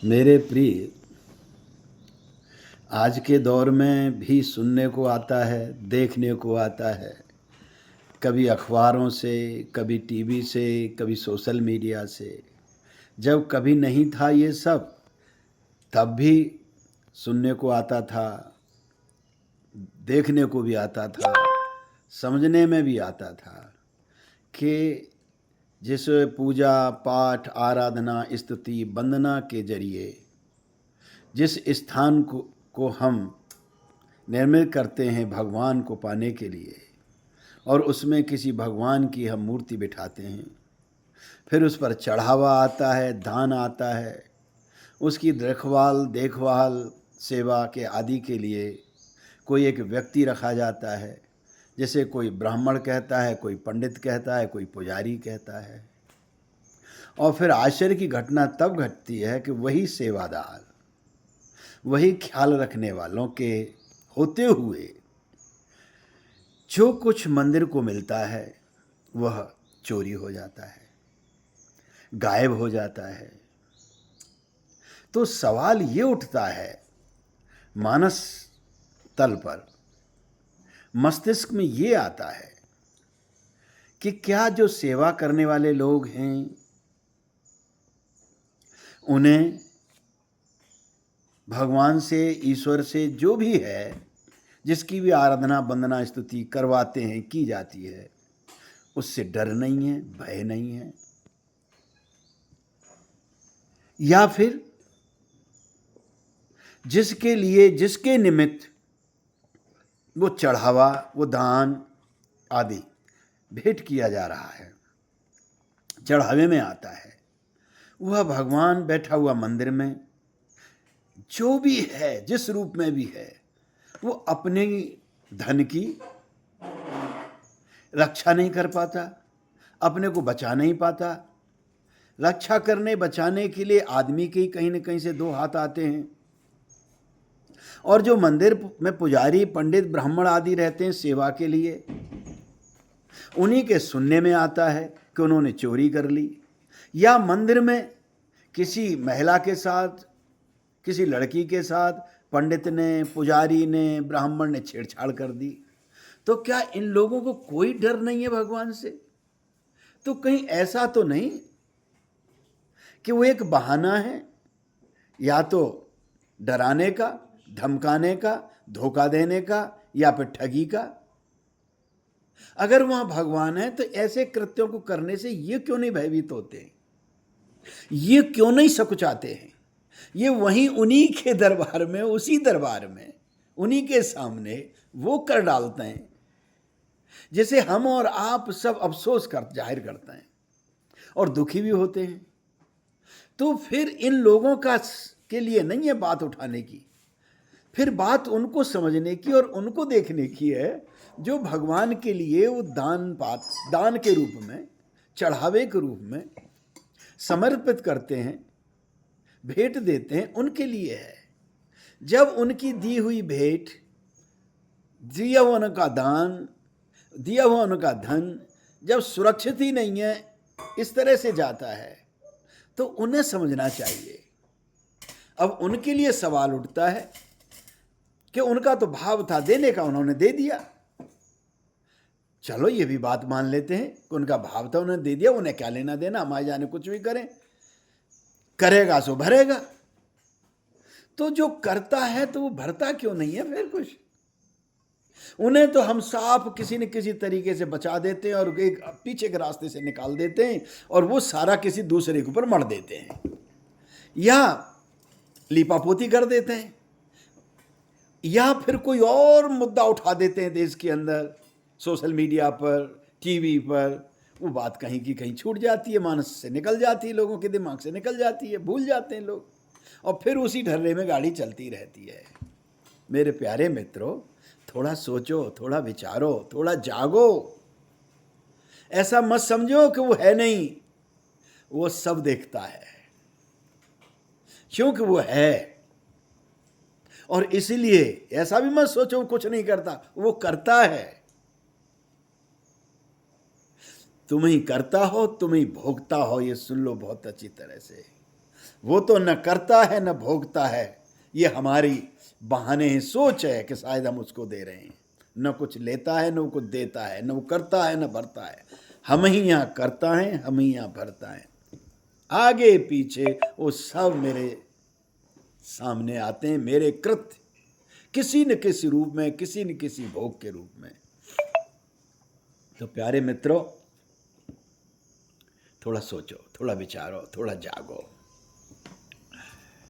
मेरे प्रिय, आज के दौर में भी सुनने को आता है, देखने को आता है। कभी अखबारों से, कभी टीवी से, कभी सोशल मीडिया से। जब कभी नहीं था ये सब, तब भी सुनने को आता था, देखने को भी आता था, समझने में भी आता था कि जिस पूजा पाठ आराधना स्तुति वंदना के जरिए जिस स्थान को हम निर्मित करते हैं भगवान को पाने के लिए, और उसमें किसी भगवान की हम मूर्ति बिठाते हैं, फिर उस पर चढ़ावा आता है, दान आता है, उसकी देखभाल सेवा के आदि के लिए कोई एक व्यक्ति रखा जाता है, जैसे कोई ब्राह्मण कहता है, कोई पंडित कहता है, कोई पुजारी कहता है। और फिर आश्चर्य की घटना तब घटती है कि वही सेवादार, वही ख्याल रखने वालों के होते हुए जो कुछ मंदिर को मिलता है वह चोरी हो जाता है, गायब हो जाता है। तो सवाल ये उठता है मानस तल पर, मस्तिष्क में ये आता है कि क्या जो सेवा करने वाले लोग हैं उन्हें भगवान से, ईश्वर से, जो भी है, जिसकी भी आराधना वंदना स्तुति करवाते हैं, की जाती है, उससे डर नहीं है, भय नहीं है? या फिर जिसके लिए, जिसके निमित्त वो चढ़ावा, वो दान आदि भेंट किया जा रहा है, चढ़ावे में आता है, वह भगवान बैठा हुआ मंदिर में जो भी है, जिस रूप में भी है, वो अपने धन की रक्षा नहीं कर पाता, अपने को बचा नहीं पाता। रक्षा करने बचाने के लिए आदमी के ही कहीं न कहीं से दो हाथ आते हैं, और जो मंदिर में पुजारी पंडित ब्राह्मण आदि रहते हैं सेवा के लिए, उन्हीं के सुनने में आता है कि उन्होंने चोरी कर ली, या मंदिर में किसी महिला के साथ, किसी लड़की के साथ पंडित ने, पुजारी ने, ब्राह्मण ने छेड़छाड़ कर दी। तो क्या इन लोगों को कोई डर नहीं है भगवान से? तो कहीं ऐसा तो नहीं कि वो एक बहाना है, या तो डराने का, धमकाने का, धोखा देने का, या फिर ठगी का? अगर वहां भगवान है तो ऐसे कृत्यों को करने से ये क्यों नहीं भयभीत होते, ये क्यों नहीं सकुचाते हैं? ये वहीं उन्हीं के दरबार में, उसी दरबार में, उन्हीं के सामने वो कर डालते हैं जैसे हम और आप सब अफसोस कर जाहिर करते हैं और दुखी भी होते हैं। तो फिर इन लोगों का के लिए नहीं है बात उठाने की, फिर बात उनको समझने की और उनको देखने की है जो भगवान के लिए वो दान के रूप में, चढ़ावे के रूप में समर्पित करते हैं, भेंट देते हैं, उनके लिए है। जब उनकी दी हुई भेंट, दिया हुआ उनका दान, दिया हुआ उनका धन जब सुरक्षित ही नहीं है, इस तरह से जाता है, तो उन्हें समझना चाहिए। अब उनके लिए सवाल उठता है कि उनका तो भाव था देने का, उन्होंने दे दिया। चलो ये भी बात मान लेते हैं कि उनका भाव था, उन्होंने दे दिया, उन्हें क्या लेना देना, हमारे जाने कुछ भी करें, करेगा सो भरेगा। तो जो करता है तो वो भरता क्यों नहीं है फिर कुछ? उन्हें तो हम साफ किसी न किसी तरीके से बचा देते हैं और एक पीछे के रास्ते से निकाल देते हैं, और वो सारा किसी दूसरे के ऊपर मढ़ देते हैं, या लीपापोती कर देते हैं, या फिर कोई और मुद्दा उठा देते हैं देश के अंदर, सोशल मीडिया पर, टीवी पर। वो बात कहीं की कहीं छूट जाती है, मानस से निकल जाती है, लोगों के दिमाग से निकल जाती है, भूल जाते हैं लोग, और फिर उसी ढर्रे में गाड़ी चलती रहती है। मेरे प्यारे मित्रों, थोड़ा सोचो, थोड़ा विचारो, थोड़ा जागो। ऐसा मत समझो कि वो है नहीं, वो सब देखता है, क्योंकि वो है। और इसीलिए ऐसा भी मत सोचो कुछ नहीं करता, वो करता है। तुम ही करता हो, तुम ही भोगता हो, ये सुन लो बहुत अच्छी तरह से। वो तो न करता है न भोगता है, ये हमारी बहाने हैं, सोच है कि शायद हम उसको दे रहे हैं। न कुछ लेता है न कुछ देता है, न वो करता है न भरता है। हम ही यहाँ करता है, हम ही यहाँ भरता है। आगे पीछे वो सब मेरे सामने आते हैं, मेरे कृत्य किसी न किसी रूप में, किसी न किसी भोग के रूप में। तो प्यारे मित्रों, थोड़ा सोचो, थोड़ा विचारो, थोड़ा जागो।